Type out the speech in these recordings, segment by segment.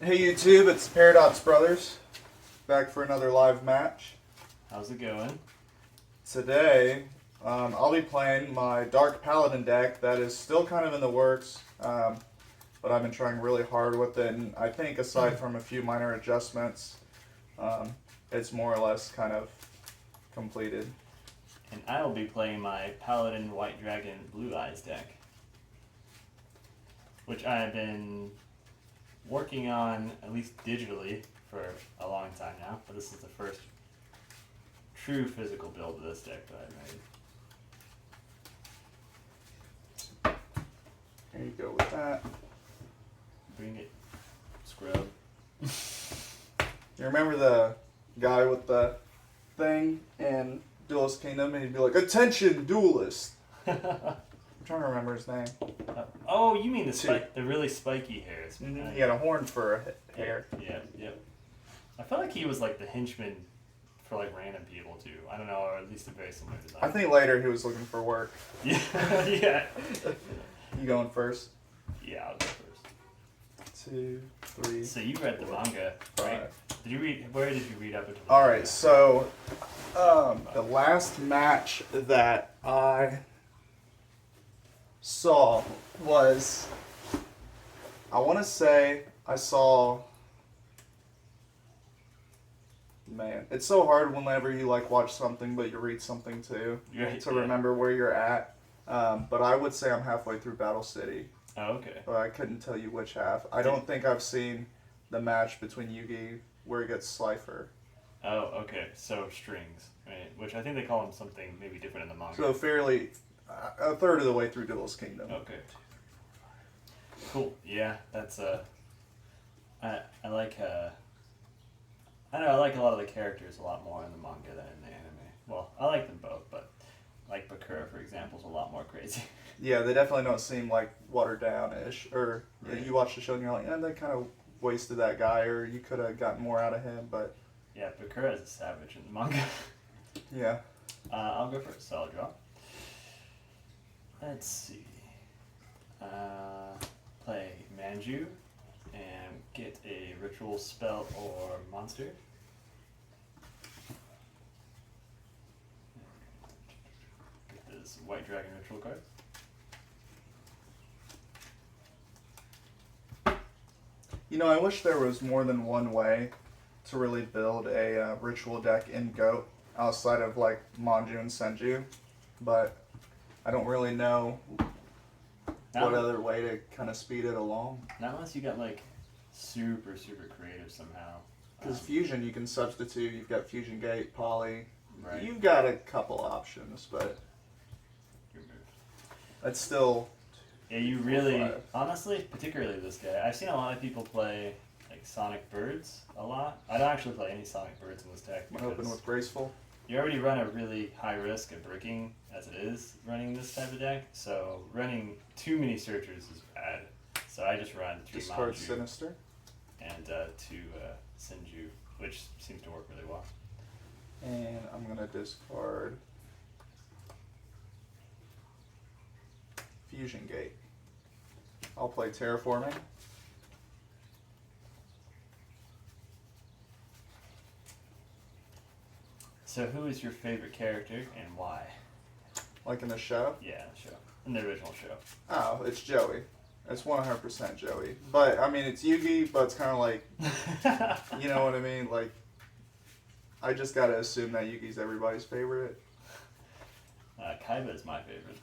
Hey YouTube, it's Paradox Brothers, back for another live match. How's it going? Today, I'll be playing my Dark Paladin deck that is still kind of in the works, but I've been trying really hard with it, and I think aside from a few minor adjustments, it's more or less kind of completed. And I will be playing my Paladin White Dragon Blue Eyes deck, which I have been working on, at least digitally, for a long time now, but this is the first true physical build of this deck that I've made. Here you go with that. Bring it, scrub. You remember the guy with the thing in Duelist Kingdom, and he'd be like, "Attention, duelist!" I'm trying to remember his name. Oh, you mean the really spiky hairs. Mm-hmm. He had a horn for a hair. Yeah. I felt like he was like the henchman for like random people too. I don't know, or at least a very similar design. I think later he was looking for work. Yeah, yeah. You going first? Yeah, I'll go first. 2, 3. So you read the manga, right? 5. Did you read? Where did you read up until? All right, so the last match that I saw was, I want to say I saw. Man, it's so hard whenever you like watch something but you read something too to remember where you're at. But I would say I'm halfway through Battle City. Oh, okay. But I couldn't tell you which half. I don't think I've seen the match between Yugi where he gets Slifer. Oh, okay. So strings, right? Which I think they call them something maybe different in the manga. So fairly, a third of the way through Duelist Kingdom. Okay. Cool. Yeah, that's I like I don't know, I like a lot of the characters a lot more in the manga than in the anime. Well, I like them both, but like Bakura, for example, is a lot more crazy. Yeah, they definitely don't seem like watered down-ish. Or Right. you watch the show and you're like, yeah, they kind of wasted that guy, or you could have gotten more out of him. But Yeah, Bakura is a savage in the manga. yeah. I'll go first, so I'll draw. Let's see. Play Manju and get a ritual spell or monster. Get this White Dragon ritual card. You know, I wish there was more than one way to really build a ritual deck in GOAT outside of like Manju and Senju, but I don't really know what other way to kind of speed it along. Not unless you got like super creative somehow. Because Fusion, you can substitute. You've got Fusion Gate, Poly. Right. You've got a couple options, but Your move. it's still. Yeah, you really, 5. honestly, particularly this guy. I've seen a lot of people play like Sonic Birds a lot. I don't actually play any Sonic Birds in this deck Open because with Graceful. you already run a really high risk of breaking as it is running this type of deck. So running too many searchers is bad. So I just run 3 Discard Manju Sinister. and 2 Senju, which seems to work really well. And I'm going to discard Fusion Gate. I'll play Terraforming. So who is your favorite character and why? Like in the show. Yeah, the show. In the original show. Oh, it's Joey. It's 100% Joey. But, I mean, it's Yugi, but it's kind of like, you know what I mean? Like, I just got to assume that Yugi's everybody's favorite. Kaiba is my favorite.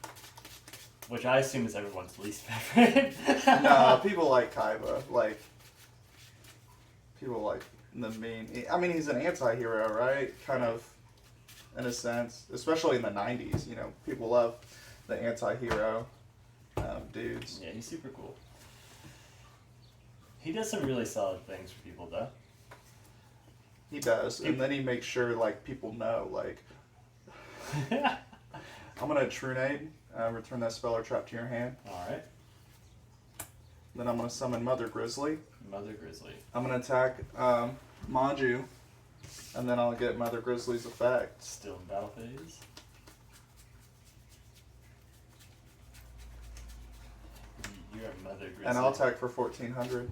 Which I assume is everyone's least favorite. Nah, people like Kaiba. Like, people like the mean. I mean, he's an anti-hero, right? Kind of, in a sense. Especially in the 90s, you know. People love the anti-hero dudes. Yeah, he's super cool. He does some really solid things for people, though. He does. And then he makes sure, like, people know, like, I'm going to Trunade, return that spell or trap to your hand. Alright. Then I'm going to summon Mother Grizzly. Mother Grizzly. I'm going to attack Manju, and then I'll get Mother Grizzly's effect. Still in battle phase. And I'll attack for 1400.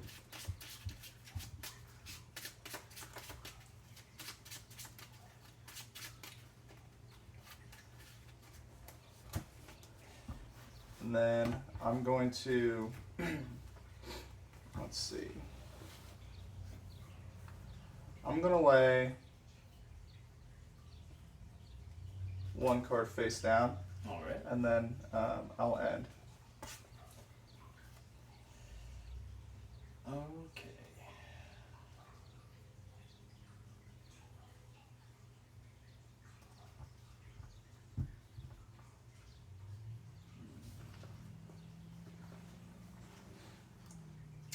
And then I'm going to, let's see. I'm going to lay one card face down, Alright. and then I'll end. Okay.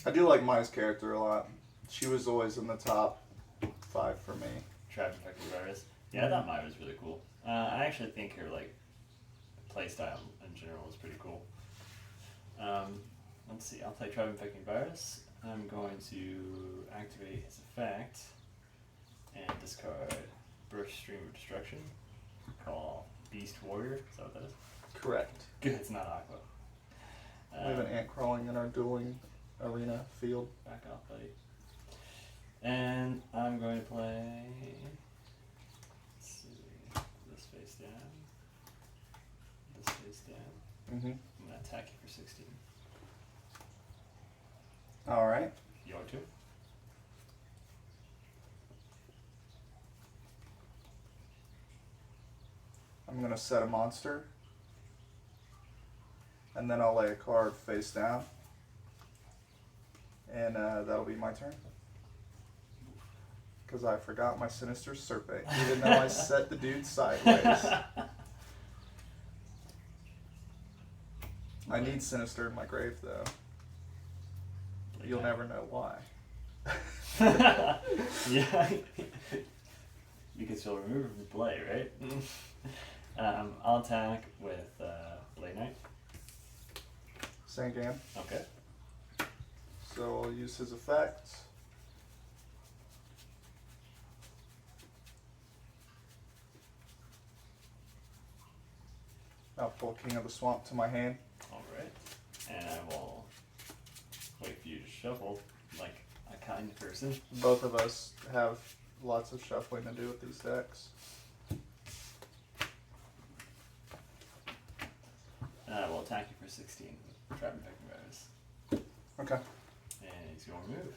I do like Maya's character a lot. She was always in the top 5 for me. Trap Infected Virus. Yeah, I thought Maya was really cool. I actually think her like playstyle in general is pretty cool. Let's see. I'll play Trap Infected Virus. I'm going to activate his effect and discard Burst Stream of Destruction. Call Beast Warrior. Is that what that is? Correct. Good. It's not Aqua. We have an ant crawling in our dueling arena field. Back off, buddy. And I'm going to play. Let's see. This face down. This face down. Mm-hmm. I'm going to attack you for 16. All right. Your turn. I'm going to set a monster. And then I'll lay a card face down. And that'll be my turn. Because I forgot my Sinister Serpent, even though I set the dude sideways. I need Sinister in my grave, though. You'll never know why. Yeah. Because you'll remove it from play, right? I'll attack with Blade Knight. Same game. Okay. So I'll use his effect. I'll pull King of the Swamp to my hand. Alright. And I will wait for you to shuffle like a kind person. Both of us have lots of shuffling to do with these decks. And I will attack you for 16 with Trap Infected Virus. Okay. And he's going to move.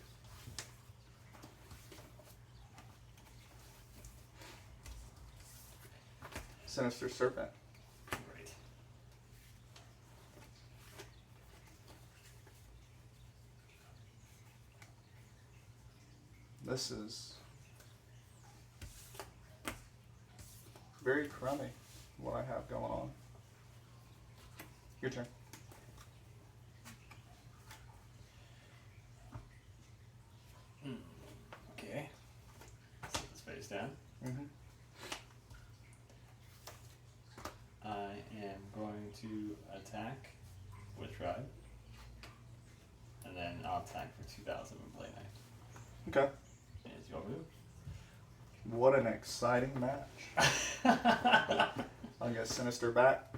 Sinister Serpent. Great. This is very crummy, what I have going on. Your turn. Okay. Set this face down. Mm-hmm. I am going to attack with Tribe. And then I'll attack for 2,000 with Blade Knight. Okay. And it's your move. What an exciting match. I'll get Sinister back.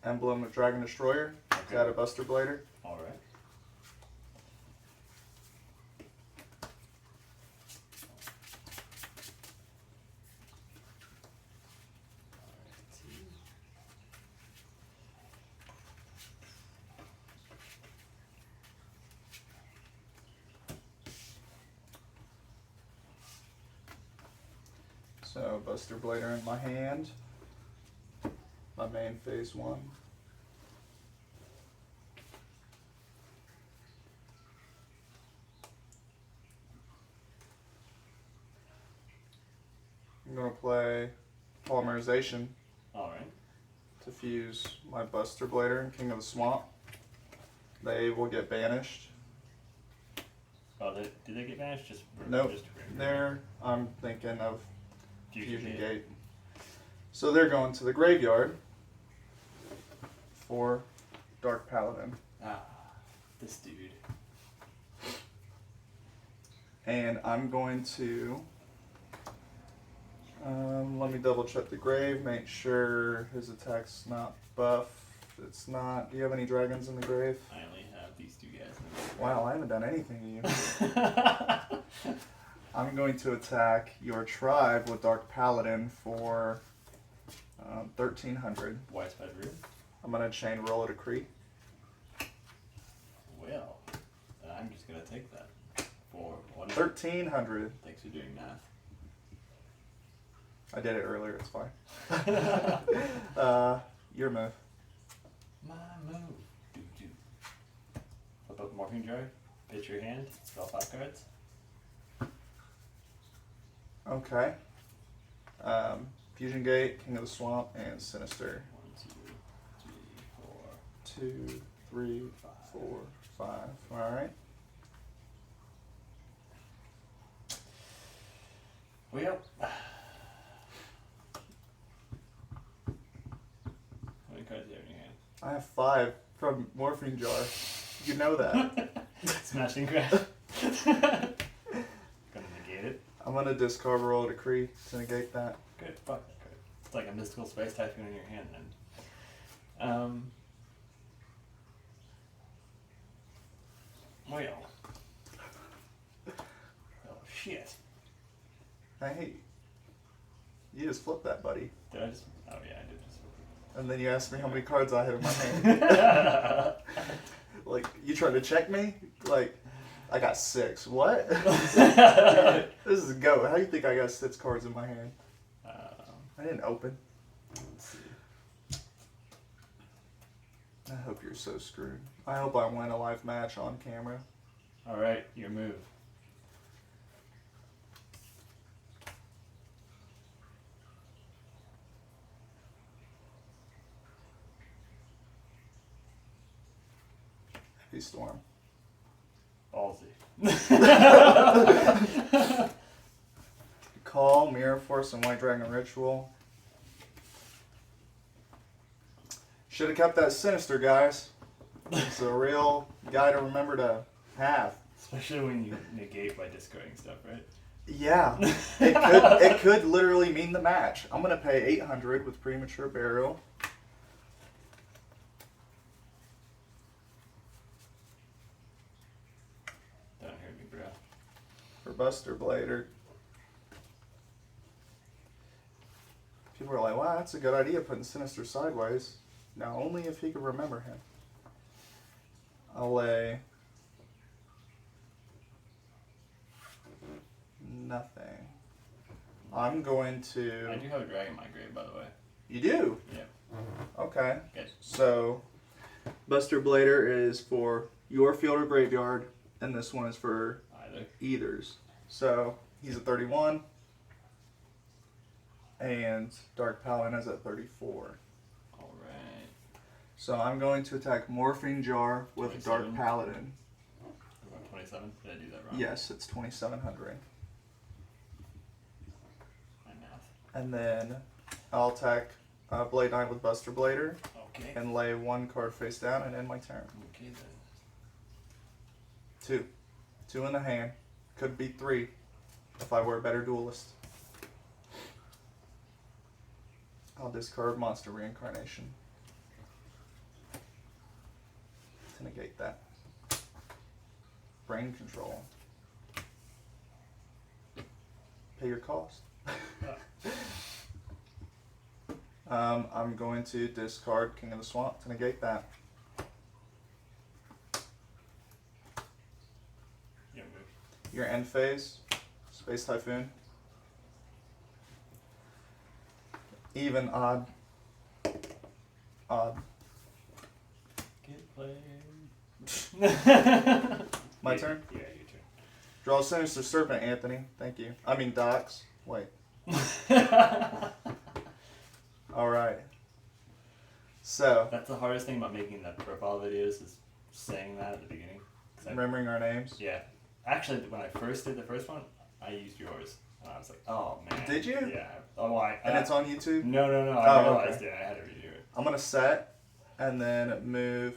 Emblem of Dragon Destroyer. Okay. Got a Buster Blader. Alright. So Buster Blader in my hand. My main phase 1. I'm gonna play Polymerization Alright. to fuse my Buster Blader and King of the Swamp. They will get banished. Oh, did they get banished? Just Nope. Just There, I'm thinking of Fusion Fusion Gate. Gate. So they're going to the graveyard for Dark Paladin. Ah, this dude. And I'm going to, let me double check the grave, make sure his attack's not buff. It's not. Do you have any dragons in the grave? I only have these two guys. Wow, I haven't done anything to you. I'm going to attack your tribe with Dark Paladin for 1300. Widespread room. I'm gonna chain roll a decree. Well, I'm just gonna take that for 1300. Thanks for doing math. I did it earlier. It's fine. Your move. My move. Do. Flip up Morphing Jar. Pitch your hand. Draw 5 cards. Okay. Fusion Gate, King of the Swamp, and Sinister. 1, 2, 3, 4. 2, 3, 4, 5. All right. Well, how many cards do you have in your hand? I have 5 from Morphing Jar. You know that. Smashing grab. Gonna negate it. I'm gonna discard roll a decree to negate that. Good. Fuck that card. It's like a mystical space typhoon in your hand then. Well. Oh shit. Hey, you just flipped that, buddy. Did I just? Oh yeah, I did just. And then you asked me how many cards I had in my hand. Like, you trying to check me? Like, I got 6. What? This is a go. How do you think I got 6 cards in my hand? I didn't open. Let's see. I hope you're so screwed. I hope I win a live match on camera. All right, your move. Heavy Storm. Ballsy. Call, Mirror Force, and White Dragon Ritual. Should have kept that Sinister, guys. It's a real guy to remember to have. Especially when you negate by discarding stuff, right? Yeah, it could literally mean the match. I'm gonna pay 800 with Premature Burial. Don't hurt me, bro. For Buster Blader. People are like, wow, that's a good idea putting Sinister sideways. Now, only if he could remember him. I'll lay nothing. I'm going to... I do have a dragon in my grave, by the way. You do? Yeah. Okay. Good. So, Buster Blader is for your field or graveyard, and this one is for either's. So, he's at 31, and Dark Paladin is at 34. All right. So, I'm going to attack Morphing Jar with 27. Dark Paladin. About 27? Did I do that wrong? Yes, it's 2,700. My math. And then I'll attack Blade Knight with Buster Blader Okay. and lay 1 card face down and end my turn. Okay then. 2. 2 in the hand. Could be 3 if I were a better duelist. I'll discard Monster Reincarnation to negate that. Brain Control. Pay your cost. I'm going to discard King of the Swamp to negate that. Yeah, move. Your end phase, Space Typhoon. Even, odd. Odd. Get played. My turn? Yeah, your turn. Draw Sinister Serpent, Anthony. Thank you. I mean, Docs. Wait. Alright. So, That's the hardest thing about making the profile videos is saying that at the beginning. 'Cause remembering our names. Yeah. Actually, when I first did the first one, I used yours. And I was like, oh man. Did you? Yeah. Oh, And it's on YouTube? No. I Oh, realized okay. it. I had to redo it. I'm going to set and then move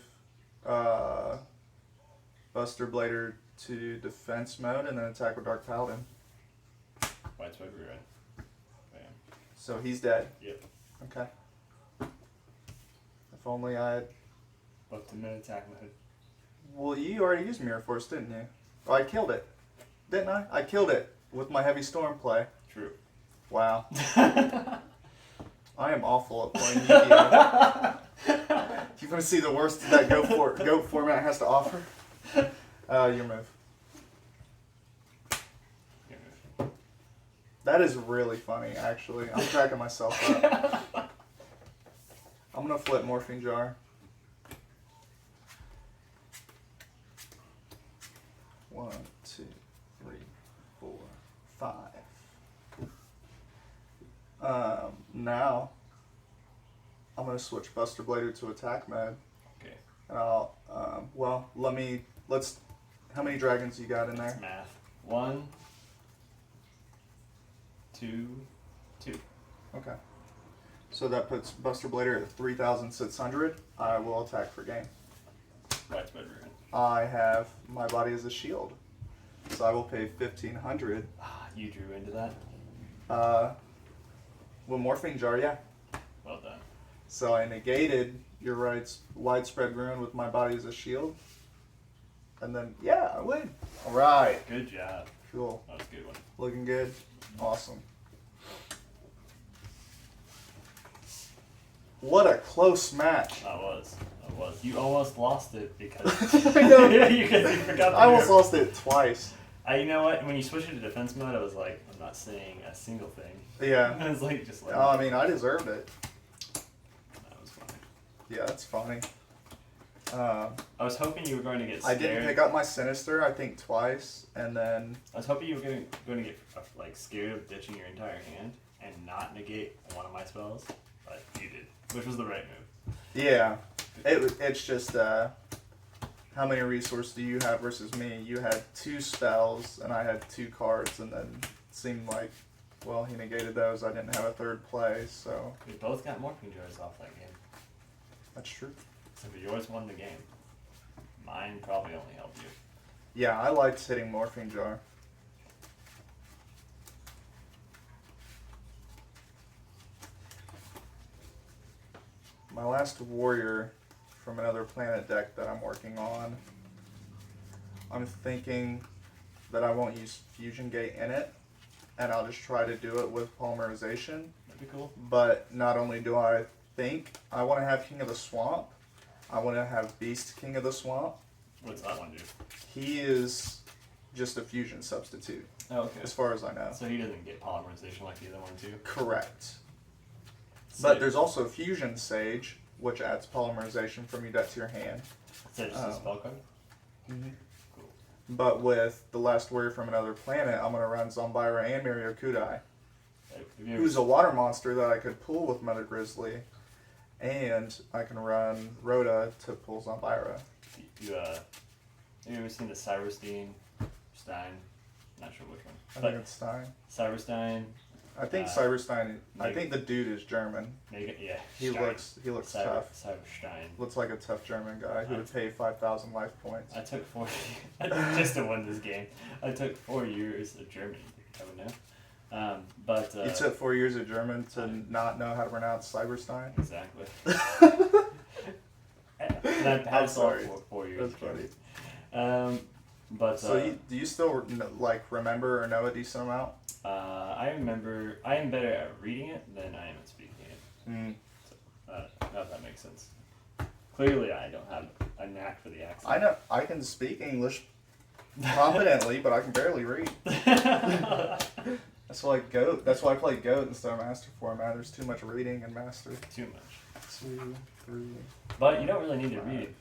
Buster Blader to defense mode and then attack with Dark Paladin. Widespread rerun. Bam. So he's dead. Yep. Okay. If only I had... Left him in attack mode. Well, you already used Mirror Force, didn't you? Oh, I killed it. Didn't I? I killed it with my Heavy Storm play. True. Wow. I am awful at playing Yu-Gi-Oh. You want to see the worst that Goat format has to offer? Your move. That is really funny, actually. I'm cracking myself up. I'm gonna flip Morphing Jar. 1, 2, 3, 4, 5. Now I'm gonna switch Buster Blader to attack mode. Okay. And I'll let's. How many dragons you got in there? That's math. 1, 2, 2. Okay. So that puts Buster Blader at 3,600. I will attack for game. Widespread ruin. I have my body as a shield, so I will pay 1,500. You drew into that. With Morphing Jar, yeah. Well done. So I negated your right's widespread ruin with my body as a shield, and then yeah, I win. All right. Good job. Cool. That was a good one. Looking good. Awesome. What a close match. That was. You almost lost it because I know. you forgot. I almost lost it twice. You know what? When you switched it to defense mode, I was like, I'm not saying a single thing. Yeah. I was like, just like. I mean, I deserved it. That was funny. Yeah, that's funny. I was hoping you were going to get I scared. didn't pick up my Sinister, I think, twice, and then... I was hoping you were going to get like scared of ditching your entire hand and not negate one of my spells, but you did, which was the right move. Yeah. It's just, how many resources do you have versus me? You had 2 spells, and I had 2 cards, and then it seemed like, well, he negated those. I didn't have a third play, so... We both got Morphing Jars off that game. That's true. So yours won the game. Mine probably only helped you. Yeah, I liked hitting Morphing Jar. My last warrior from another planet deck that I'm working on, I'm thinking that I won't use Fusion Gate in it, and I'll just try to do it with Polymerization. That'd be cool. But not only do I think I want to have King of the Swamp, I want to have Beast King of the Swamp. What's that one do? He is just a fusion substitute, Oh, okay. as far as I know. So he doesn't get polymerization like the other one too? Correct. So But there's also Fusion Sage, which adds polymerization from your deck to your hand. So just a spell card? Mm-hmm. Cool. But with the last warrior from another planet, I'm going to run Zombira and Mirio Kudai, Have you ever who's a water monster that I could pull with Mother Grizzly, and I can run Rhoda to pull Zombira. have you ever seen the Cyber Stein? Not sure which one. I But think it's Stein. Cyber Stein. I think Cyber Stein. I maybe- think the dude is German. Yeah. He Stein. looks tough. Cyber Stein. Looks like a tough German guy who would pay 5,000 life points. I took 4 just to win this game. I took 4 years of German. I would know. But You took 4 years of German to not know how to pronounce Cyberstein? exactly. That I'm had sorry. 4 years. That's of funny. German. But So do you still remember or know a decent amount? I remember. I am better at reading it than I am at speaking it. Mm. If that makes sense. Clearly, I don't have a knack for the accent. I know I can speak English competently, but I can barely read. That's why I play Goat instead of Master format. There's too much reading in Master. Too much. 2, 3. But you don't really need to read.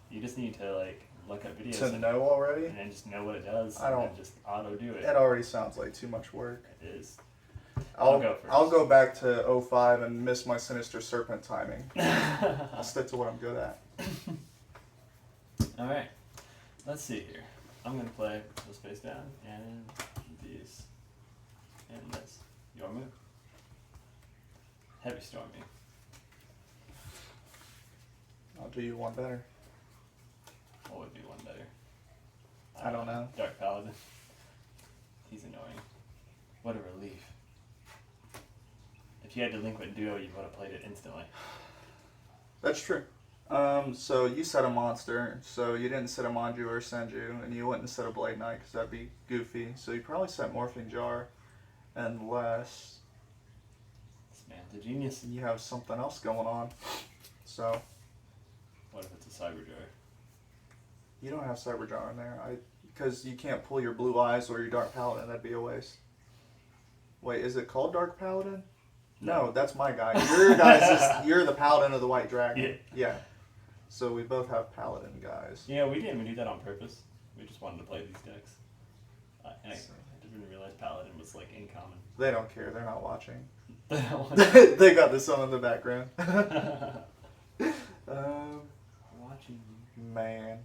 You just need to look at videos To know already? and then just know what it does. I don't- And then just auto do it. It already sounds like too much work. It is. I'll go first. I'll go back to 05 and miss my Sinister Serpent timing. I'll stick to what I'm good at. All right. Let's see here. I'm gonna play this face down and these and this. Your move. Heavy storm me. I'll do you one better. What would be one better? I don't know. Dark Paladin. He's annoying. What a relief. If you had Delinquent Duo, you would have played it instantly. That's true. So you set a monster, so you didn't set a Manju or Senju, and you wouldn't set a Blade Knight because that'd be goofy. So you probably set Morphing Jar, unless This man's The genius. you have something else going on. So What if it's a Cyber Jar? you don't have Cyber Jar in there. Because you can't pull your Blue Eyes or your Dark Paladin. That'd be a waste. Wait, is it called Dark Paladin? No, that's my guy. Your guys you're the Paladin of the White Dragon. Yeah. So we both have Paladin guys. Yeah, we didn't do that on purpose. We just wanted to play these decks. And I didn't realize Paladin was like in common. They don't care. They're not watching. They They got this on in the background. Watching you. Man.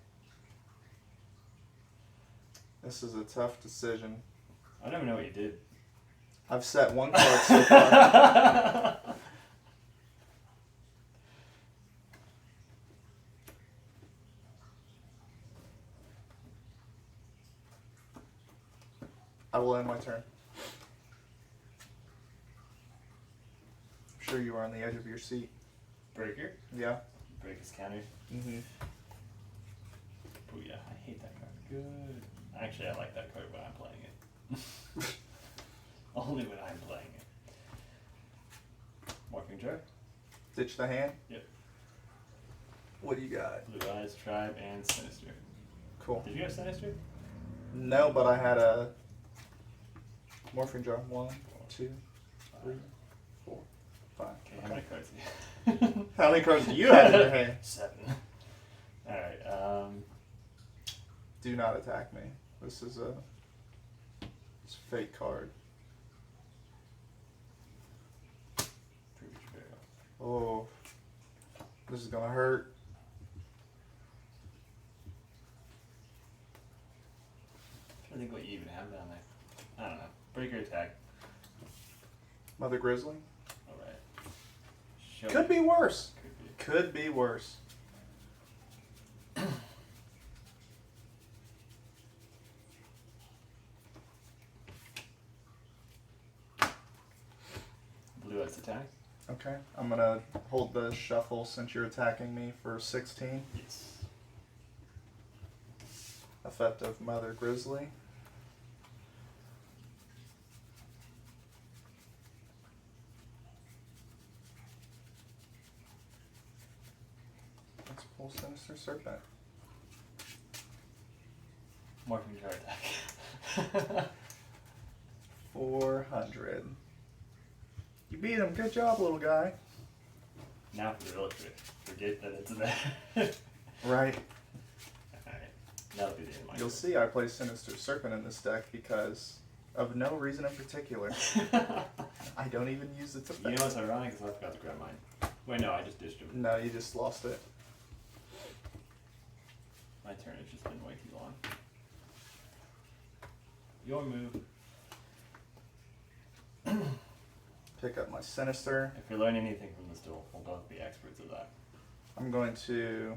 This is a tough decision. I don't even know what you did. I've set one card so far. I will end my turn. I'm sure you are on the edge of your seat. Breaker. Yeah. Break his counter. Mm-hmm. Booyah. I hate that card. Good. Actually, I like that card when I'm playing it. Only when I'm playing it. Morphing Jar. Ditch the hand? Yep. What do you got? Blue Eyes, Tribe, and Sinister. Cool. Did you have Sinister? No, but I had a morphing jar. 1, 2, 3, 4, 5. Okay, how many cards do you How many cards do you have in your hand? 7. Alright, Do not attack me. It's a fake card. Previous Burial. Oh, this is gonna hurt. I think what you even have down there. I don't know. Breaker attack. Mother Grizzly. Alright. Could be worse. Could be. Could be worse. Blue Eyes attack. Okay, I'm gonna hold the shuffle since you're attacking me for 16. Yes. Effect of Mother Grizzly. Let's pull Sinister Serpent. Morphing Jar attack. 400. You beat him. Good job, little guy. Now for the real trick. Forget that it's there. Right. Alright. That'll be the end of my You'll turn. see I play Sinister Serpent in this deck because of no reason in particular. I don't even use its You effect. know what's ironic is I forgot to grab mine. Wait, no, I just dished him. No, you just lost it. My turn has just been way too long. Your move. Pick up my Sinister. If we learn anything from this duel, we'll both be experts of that. I'm going to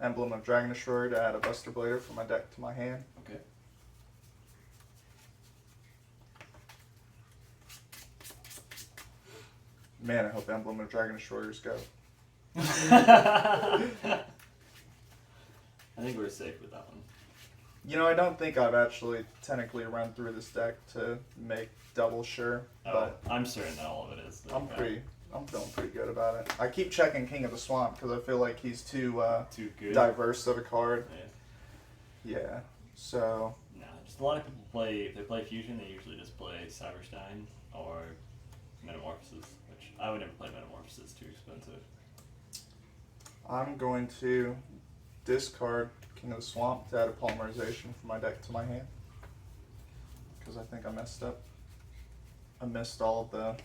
Emblem of Dragon Destroyer to add a Buster Blader from my deck to my hand. Okay. Man, I hope Emblem of Dragon Destroyers go. I think we're safe with that one. You know, I don't think I've actually technically run through this deck to make double sure, but I'm certain that all of it is. I'm feeling pretty good about it. I keep checking King of the Swamp because I feel like he's too good. diverse of a card. Yeah. Yeah. So No, just a lot of people play. If they play Fusion, they usually just play Cyber Stein or Metamorphosis, which I would never play Metamorphosis. Too expensive. I'm going to discard King of the Swamp to add a Polymerization from my deck to my hand because I think I messed up. I missed all of the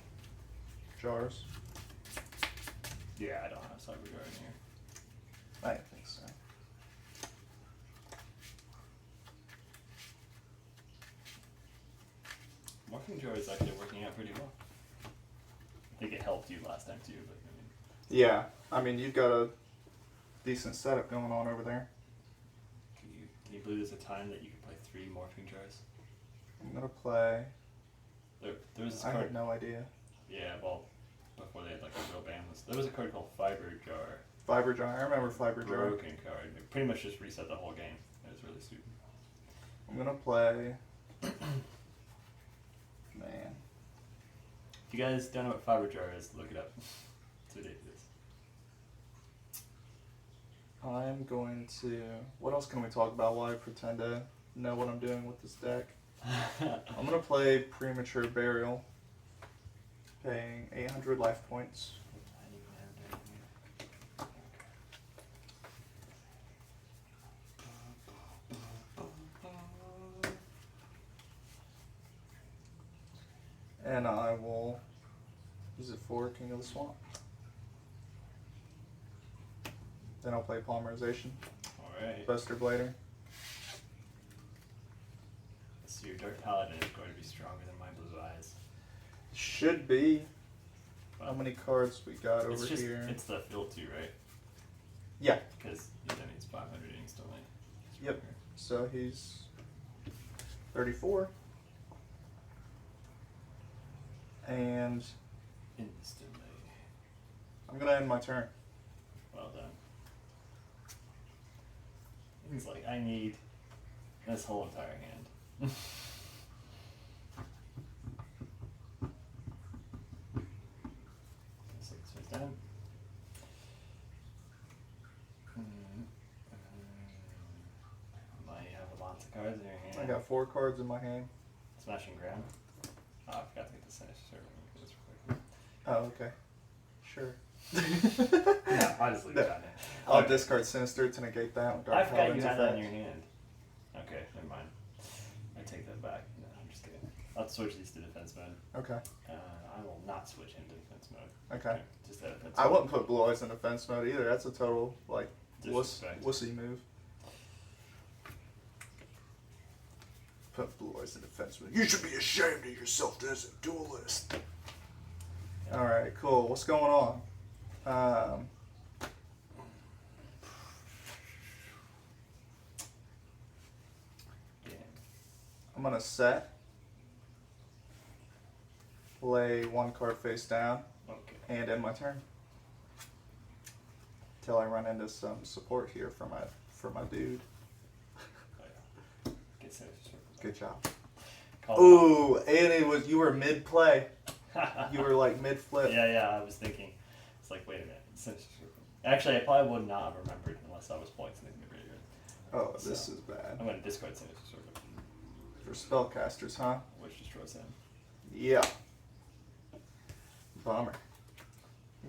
jars. Yeah, I don't have Cyber Jar in here. I didn't think so. Morphing Jar is actually working out pretty well. I think it helped you last time too, but I mean, Yeah, I mean you've got a decent setup going on over there. can you believe there's a time that you can play 3 Morphing Jars? I'm gonna play. There was this I card. had no idea. Yeah, well, before they had like a real ban list, there was a card called Fiber Jar. Fiber Jar. I remember Fiber Jar. Broken card. It pretty much just reset the whole game. It was really stupid. I'm gonna play. Man. If you guys don't know what fiber jar is, look it up. It's ridiculous. I'm going to. What else can we talk about while I pretend to know what I'm doing with this deck? I'm gonna play Premature Burial, paying 800 life points. And I will use it for King of the Swamp. Then I'll play Polymerization. Alright. Buster Blader. So your Dark Paladin is going to be stronger than my Blue Eyes. Should be. Well, How many cards we got over here? It's the field too, right? Yeah. Because he then needs 500 instantly. Yep. So he's 34. And Instantly. I'm gonna end my turn. Well done. Things like I need this whole entire hand. Six is done. Might have lots of cards in your hand. I got 4 cards in my hand. Smash and grab. Oh, I forgot to get the Sinister Servant. Oh, okay. Sure. Yeah, I'll just leave it on there. I'll Okay. discard Sinister to negate that. With I Dark forgot Paladin's you had that in effect. your hand. Okay, never mind. I take that back. No, I'm just kidding. I'll switch these to defense mode. Okay. I will not switch into defense mode. Okay. Just that defense I mode. wouldn't put Blue Eyes in defense mode either. That's a total Disrespect. wussy move. Put Blue Eyes in defense mode. You should be ashamed of yourself as a duelist. Yeah. All right, cool. What's going on? Yeah. I'm gonna set. Play 1 card face down Okay. and end my turn. Till I run into some support here for my dude. Oh, yeah. Get Sinister Servant. Good job. Call Ooh, and you were mid play. You were like mid flip. Yeah, I was thinking. It's like, wait a minute. Sinister Servant. Actually, I probably would not have remembered unless I was playing something in the graveyard. Oh, this So, is bad. I'm going to discard Sinister Servant, For spellcasters, huh? which destroys him. Yeah. Bummer.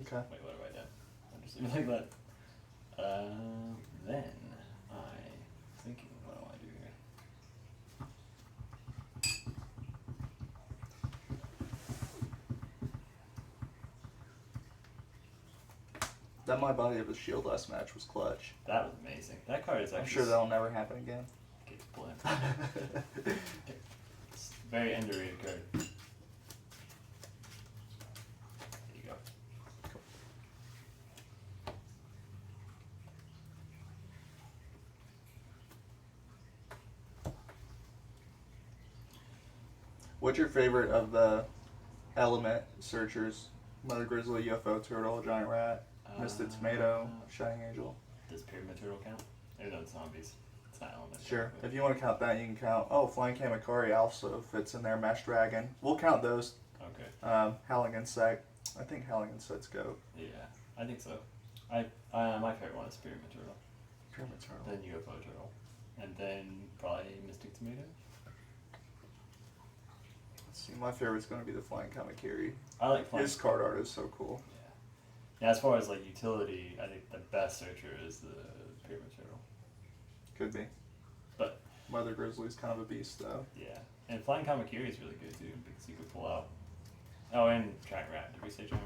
Okay. Wait, what have I done? I'm just leaving it like that. Then thinking, what do I do here? That My Body of a Shield last match was clutch. That was amazing. That card is actually I'm sure that'll never happen again. gets blunt. It's a very underrated card. There you go. What's your favorite of the element searchers? Mother Grizzly, UFO Turtle, Giant Rat, Misted Tomato, Shining Angel. Does Pyramid Turtle count? Or no, it's zombies. It's not element. Sure. technically. If you want to count that, you can count. Oh, Flying Kamakari also fits in there. Mesh Dragon. We'll count those. Okay. Howling Insect. I think Howling Insects go. Yeah, I think so. My favorite one is Pyramid Turtle. Pyramid Turtle. Then UFO Turtle. And then probably Mystic Tomato. Let's see, my favorite's going to be the Flying Kamakiri. I like Flying. His card art is so cool. Yeah. Yeah, as far as like utility, I think the best searcher is the Pyramid Turtle. Could be. But Mother Grizzly's kind of a beast, though. yeah, and Flying Kamakiri is really good too because you could pull out. Oh, and Giant Rat. Did we say Giant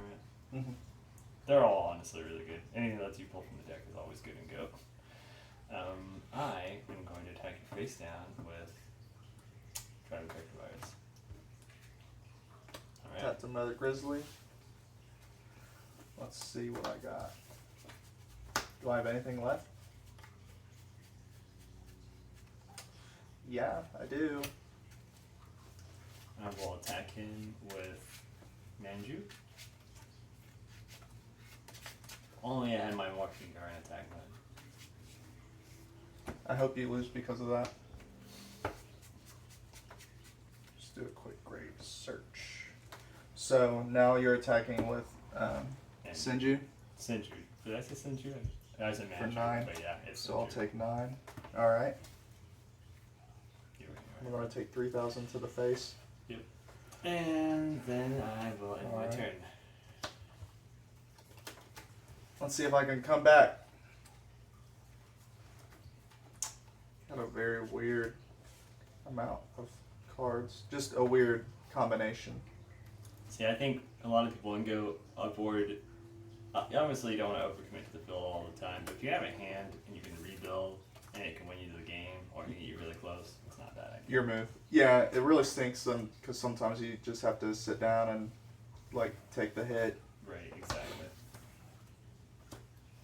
Rat? Mm-hmm. They're all honestly really good. Anything that lets you pull from the deck is always good and go. I am going to attack your face down with Driving Character Virus. Alright. Tap to Mother Grizzly. Let's see what I got. Do I have anything left? Yeah, I do. I will attack him with Manju. Only I had my Marketing Guard attack mode. I hope you lose because of that. Just do a quick grave search. So now you're attacking with And Sinju Senju. Did I say Senju? I said for Manju, 9. but yeah, it's So I'll Senju. take 9. All right. You I'm were going to take 3,000 to the face. right. And then I will end my Alright. turn. Let's see if I can come back. Got a very weird amount of cards. Just a weird combination. See, I think a lot of people can go aboard. Obviously, you don't want to overcommit to the build all the time, but if you have a hand and you can rebuild and it can win you the game or it can get you really close, it's not bad. Your move. Yeah, it really stinks because sometimes you just have to sit down and like take the hit. Right, exactly.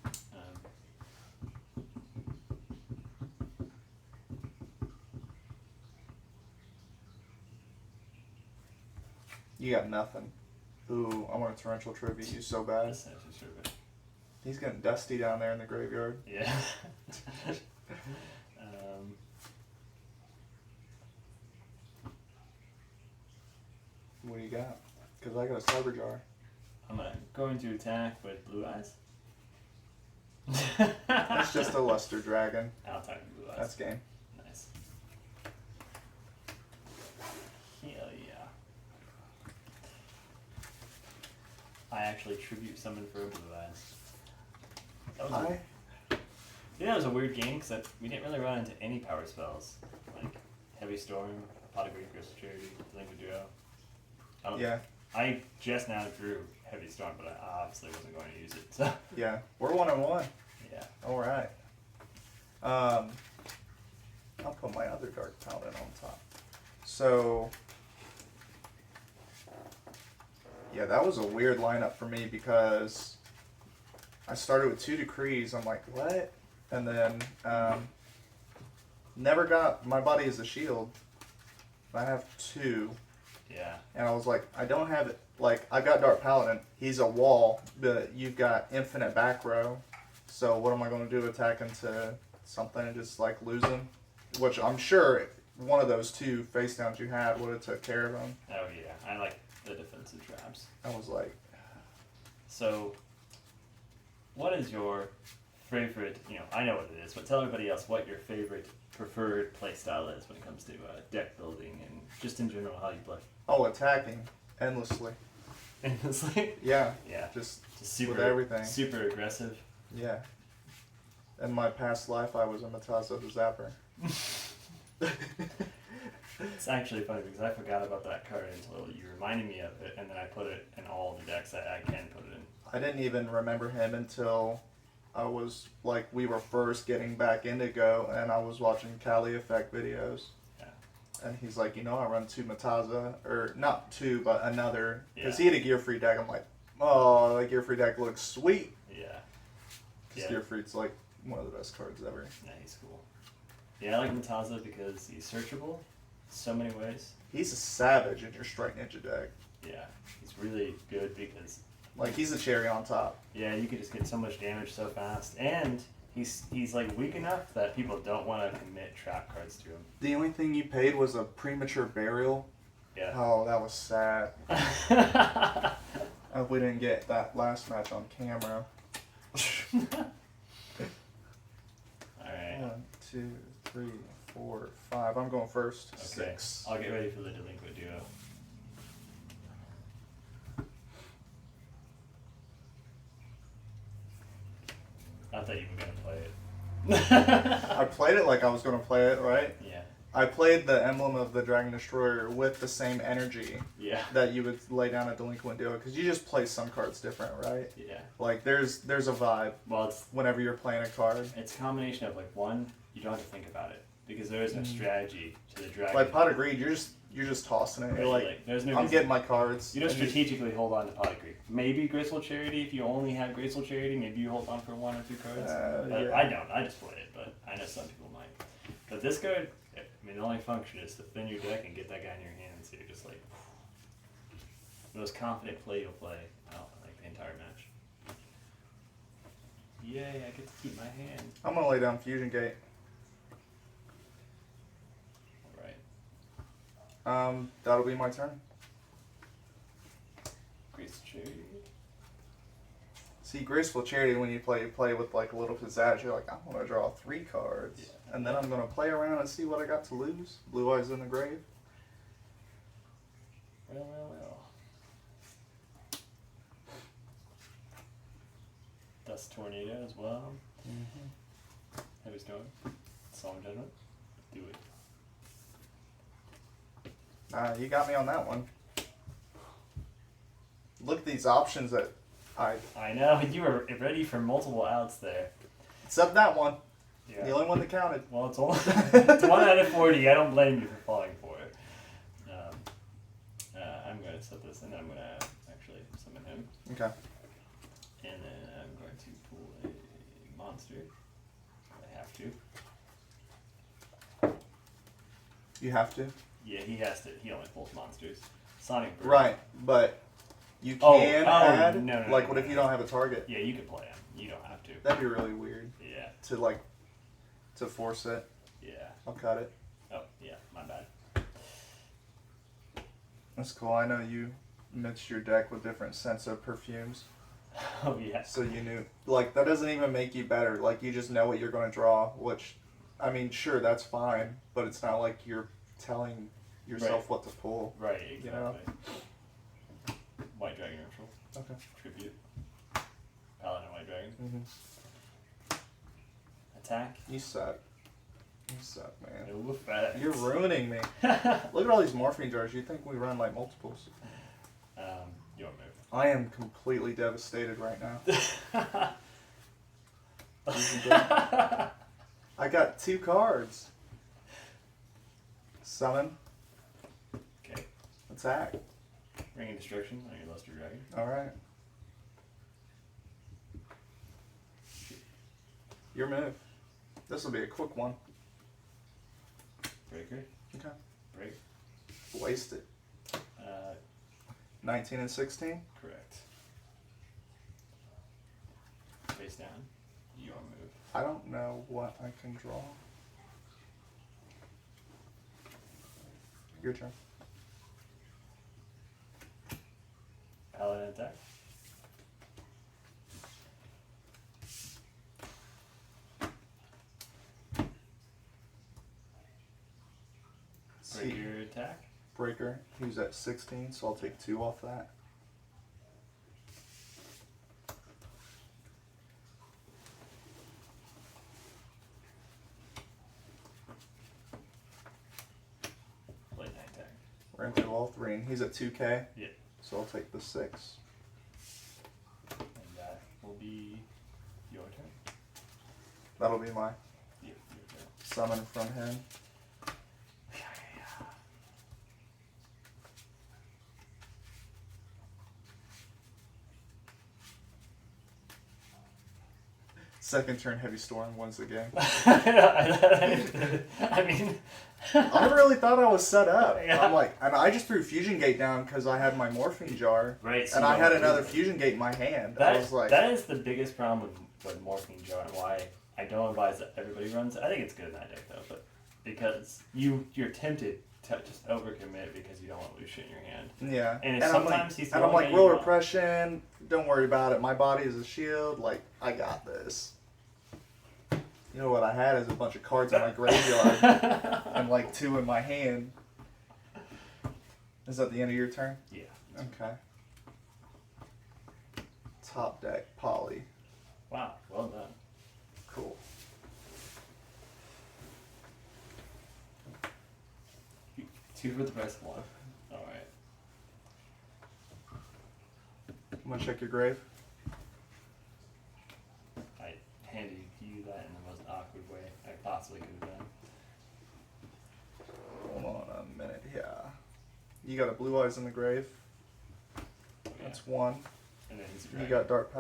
Um, You got nothing. Ooh, I want a torrential tribute you so bad. that's actually true, but He's getting dusty down there in the graveyard. yeah. um, What do you got? Because I got a cyber jar. I'm going to attack with blue eyes. That's just a luster dragon. I'll attack with blue eyes. That's game. Nice. Hell yeah. I actually tribute summon for blue eyes. That was that was a weird game because we didn't really run into any power spells like Heavy Storm, Pot of Grief, Crystal Charity, Liquid Duo. Yeah, I just now drew Heavy Storm, but I obviously wasn't going to use it. So yeah. We're 1-1. yeah. All right. I'll put my other Dark Paladin on top. So, yeah, that was a weird lineup for me because I started with 2 decrees. I'm like, what? And then never got my body as a shield. I have 2. Yeah. And I was like, I don't have it. Like, I've got Dark Paladin. He's a wall, but you've got infinite back row. So what am I going to do? Attack into something and just, like, lose him? Which I'm sure one of those 2 face downs you had would have took care of him. Oh yeah. I like the defensive traps. I was like, So, what is your favorite, I know what it is, but tell everybody else what your favorite preferred play style is when it comes to deck building and just in general how you play. oh, attacking endlessly. Endlessly? Yeah. Yeah. Just super, with everything. Super aggressive. Yeah. In my past life, I was a Mataza the Zapper. It's actually funny because I forgot about that card until you reminded me of it, and then I put it in all the decks that I can put it in. I didn't even remember him until I was like, we were first getting back into Go, and I was watching Kali Effect videos. Yeah. And he's like, I run 2 Mataza, or not 2, but another, because Yeah. he had a Gear Free deck. I'm like, oh, that Gear Free deck looks sweet. Yeah. Because Yeah. Gear Free's like one of the best cards ever. Yeah, he's cool. Yeah, I like Mataza because he's searchable so many ways. He's a savage in your Strike Ninja deck. Yeah, he's really good because Like, he's the cherry on top. yeah, you can just get so much damage so fast, and he's like weak enough that people don't want to commit trap cards to him. The only thing you paid was a premature burial. Yeah. Oh, that was sad. We didn't get that last match on camera. Alright. 1, 2, 3, 4, 5. I'm going first. Okay. 6. I'll get ready for the Delinquent Duo. I thought you were gonna play it. I played it like I was going to play it, right? Yeah. I played the Emblem of the Dragon Destroyer with the same energy Yeah. that you would lay down a Delinquent Duo, because you just play some cards different, right? Yeah. Like, there's a vibe Well, whenever you're playing a card. it's a combination of like one, you don't have to think about it because there is no strategy to the dragon. Like Pot of Greed, you're just tossing it. You're like, there's no I'm reason- getting my cards. You don't and you- strategically hold on to Pot of Grief. Maybe Graceful Charity, if you only have Graceful Charity, maybe you hold on for 1 or 2 cards. But yeah. I don't. I just play it, but I know some people might. But this card, I mean, the only function is to thin your deck and get that guy in your hand, so you're just like the most confident play you'll play out like the entire match. Yay! I get to keep my hand. I'm gonna lay down Fusion Gate. All right. That'll be my turn. See, Graceful Charity, when you play with like a little pizzazz, you're like, I want to draw 3 cards. Yeah. And then I'm going to play around and see what I got to lose. Blue Eyes in the Grave. Well. Dust Tornado as well. Mm-hmm. Heavy Storm. Solemn Judgment. Do it. You got me on that one. Look at these options that I know, you were ready for multiple outs there. except that one. Yeah. The only one that counted. Well, it's only it's 1 out of 40. I don't blame you for falling for it. I'm going to set this, and I'm going to actually summon him. Okay. And then I'm going to pull a monster. I have to. You have to. Yeah, he has to. He only pulls monsters. Sonic Boom. Right, but you Oh, can oh, add. no, like, no, what no, if you no. don't have a target? Yeah, you can play him. You don't have to. That'd be really weird Yeah, to force it. yeah. I'll cut it. Oh, yeah, my bad. That's cool. I know you mixed your deck with different scents of perfumes, Oh, yeah. so you knew. Like, that doesn't even make you better. Like, you just know what you're going to draw. Which, I mean, sure, that's fine, but it's not like you're telling yourself what to pull. Right, exactly. You know? White Dragon Ritual. Okay. Tribute. Paladin White Dragon. Mm-hmm. Attack. You suck. You suck, man. No effects. You're ruining me. Look at all these morphine jars. You think we run like multiples? You want move? I am completely devastated right now. I got 2 cards. Summon. Okay. Attack. Ring of Destruction on your Luster Dragon. Alright. Your move. This will be a quick one. Breaker. Okay. Break. Waste it. 19 and 16? Correct. Face down. Your move. I don't know what I can draw. Your turn. Paladin attack. See, Breaker attack. Breaker. He's at 16, so I'll take 2 off that. Blade Knight attack. We're into all 3, and he's at 2K. Yeah. So I'll take the 6. And that will be your turn. That'll be my Yeah, your turn. summon from him. Second turn, Heavy Storm wins the game. I mean, I really thought I was set up. Yeah. I'm like, and I just threw Fusion Gate down because I had my Morphine Jar. right. So And you I had don't another do it. Fusion Gate in my hand. That, I was like, that is the biggest problem with Morphine Jar and why I don't advise that everybody runs it. I think it's good in that deck though, but because you're tempted to just overcommit because you don't want to lose shit in your hand. yeah. And if I'm sometimes like, he's the and I'm only like, guy roll you want. repression. Don't worry about it. My body is a shield. Like, I got this. You know what I had is a bunch of cards in my graveyard and like 2 in my hand. Is that the end of your turn? Yeah. Okay. Top deck, Poly. Wow. Well done. Cool. Two for the price of one. All right. I'm gonna check your grave. I handed you that in the most awkward way I possibly could have done. Hold on a minute here. You got a Blue Eyes in the grave. Yeah. That's 1. And then he's a You dragon. got Dark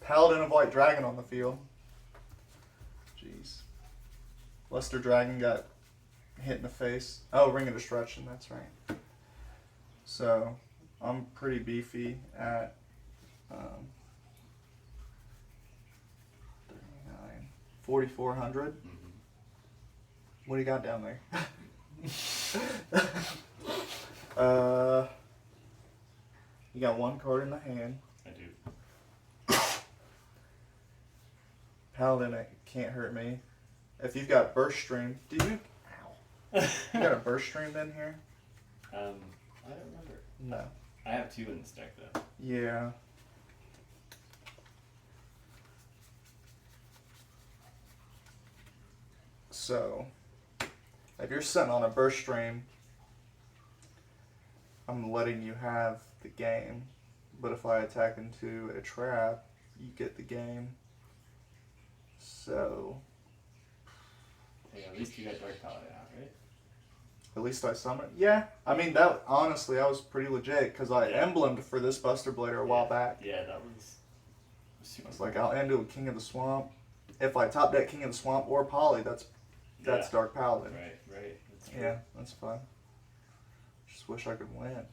Paladin of White Dragon on the field. Jeez. Luster Dragon got hit in the face. Oh, Ring of Destruction, that's right. So, I'm pretty beefy at 39, 4,400. Mhm. What do you got down there? You got 1 card in the hand. I do. Paladin it can't hurt me. If you've got Burst Stream, do you? Ow. You got a Burst Stream in here? I don't remember. No. I have 2 in this deck though. Yeah. So, if you're sitting on a Burst Stream, I'm letting you have the game. But if I attack into a trap, you get the game. So, Hey, at least you got Dark Paladin out, right? at least I summoned. Yeah, I mean that. Honestly, I was pretty legit because I emblemed for this Buster Blader a while back. Yeah, that was super. I was like, I'll end it with King of the Swamp. If I top deck King of the Swamp or Poly, that's Dark Paladin. Right. That's true. Yeah, that's fine. Just wish I could win.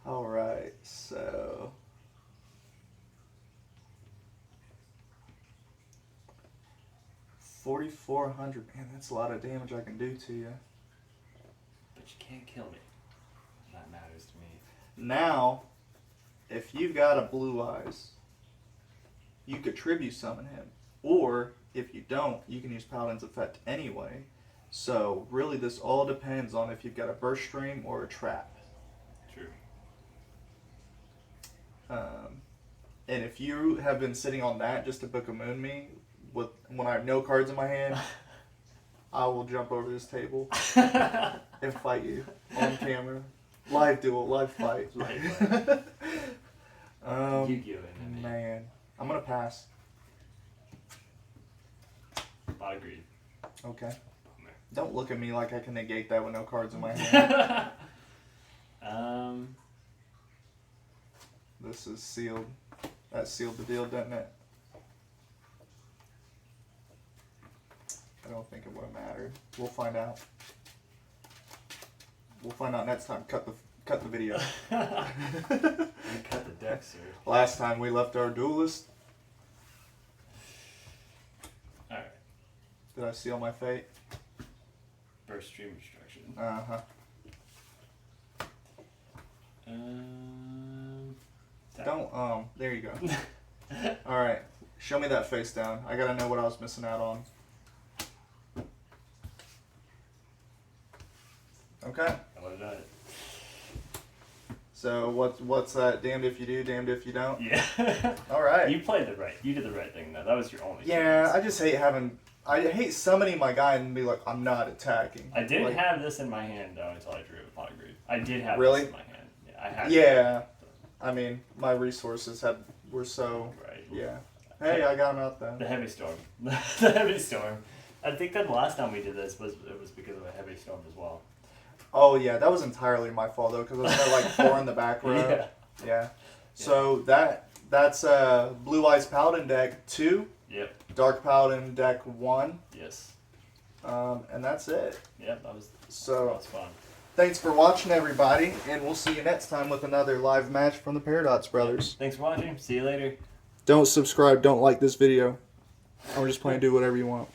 All right, so 4,400. Man, that's a lot of damage I can do to you. But you can't kill me. That matters to me. Now, if you've got a Blue Eyes, you could tribute summon him. Or, if you don't, you can use Paladin's effect anyway. So, really, this all depends on if you've got a Burst Stream or a Trap. True. And if you have been sitting on that just to Book of Moon me, when I have no cards in my hand, I will jump over this table and fight you on camera. Live duel, live fight. Yu-Gi-Oh! Man, I'm gonna pass. I agree. Okay. Bummer. Don't look at me like I can negate that with no cards in my hand. This is sealed. That sealed the deal, doesn't it? I don't think it would have mattered. We'll find out. We'll find out next time. Cut the video. You cut the deck, sir. Last time we left our duelist. Alright. Did I seal my fate? Burst Stream Destruction. Uh-huh. Don't, there you go. Alright. Show me that face down. I gotta know what I was missing out on. Okay. I would have done it. So what's that? Damned if you do, damned if you don't? Yeah. Alright. You did the right thing though. That was your only Yeah, chance. I just hate I hate summoning my guy and be like, I'm not attacking. I didn't like, have this in my hand though until I drew a pot of greed. I did have Really? this in my hand. Yeah, I had Yeah. I mean, my resources were so Right. yeah. Hey, I got him out then. The heavy storm. The heavy storm. I think that the last time we did this was because of a heavy storm as well. Oh yeah, that was entirely my fault though, because I was at like 4 in the back row. Yeah. Yeah. So that's Blue Eyes Paladin deck 2. Yep. Dark Paladin deck 1. Yes. And that's it. Yep. That was fun. Thanks for watching, everybody, and we'll see you next time with another live match from the Paradox Brothers. Thanks for watching. See you later. Don't subscribe, don't like this video. I'm just playing do whatever you want.